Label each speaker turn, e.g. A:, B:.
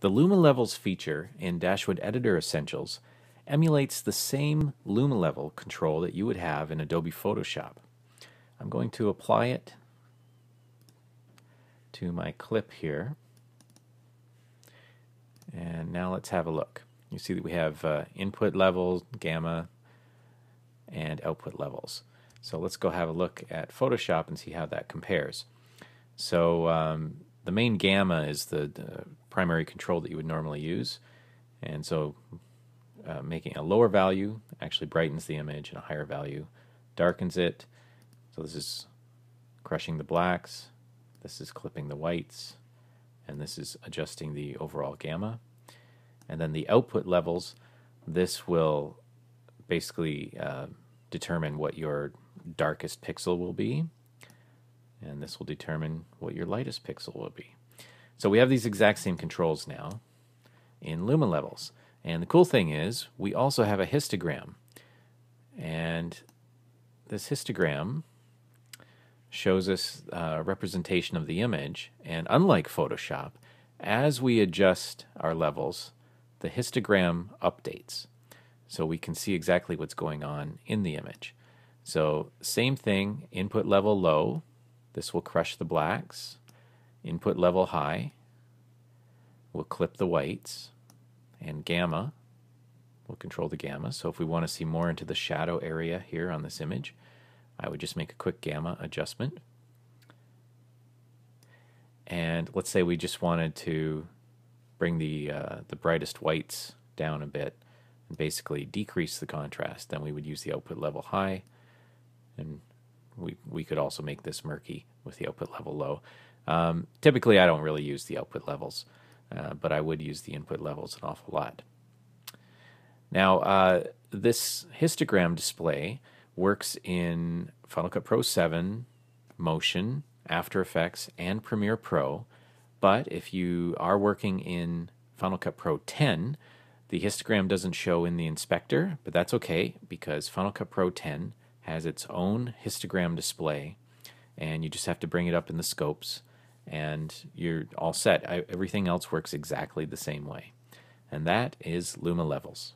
A: The Luma Levels feature in Dashwood Editor Essentials emulates the same Luma level control that you would have in Adobe Photoshop. I'm going to apply it to my clip here. And now let's have a look. You see that we have input levels, gamma, and output levels. So let's go have a look at Photoshop and see how that compares. So the main gamma is the primary control that you would normally use. And so making a lower value actually brightens the image, and a higher value darkens it. So this is crushing the blacks, this is clipping the whites, and this is adjusting the overall gamma. And then the output levels, this will basically determine what your darkest pixel will be, and this will determine what your lightest pixel will be. So we have these exact same controls now in Luma levels. And the cool thing is we also have a histogram, and this histogram shows us a representation of the image. And unlike Photoshop, as we adjust our levels, the histogram updates, so we can see exactly what's going on in the image. So same thing, input level low, this will crush the blacks. Input level high will clip the whites, and gamma will control the gamma. So if we want to see more into the shadow area here on this image, I would just make a quick gamma adjustment. And let's say we just wanted to bring the brightest whites down a bit and basically decrease the contrast, then we would use the output level high, and we could also make this murky with the output level low. Typically I don't really use the output levels, but I would use the input levels an awful lot. Now this histogram display works in Final Cut Pro 7, Motion, After Effects, and Premiere Pro, but if you are working in Final Cut Pro 10, the histogram doesn't show in the inspector, but that's okay because Final Cut Pro 10 has its own histogram display, and you just have to bring it up in the scopes and you're all set. Everything else works exactly the same way. And that is Luma Levels.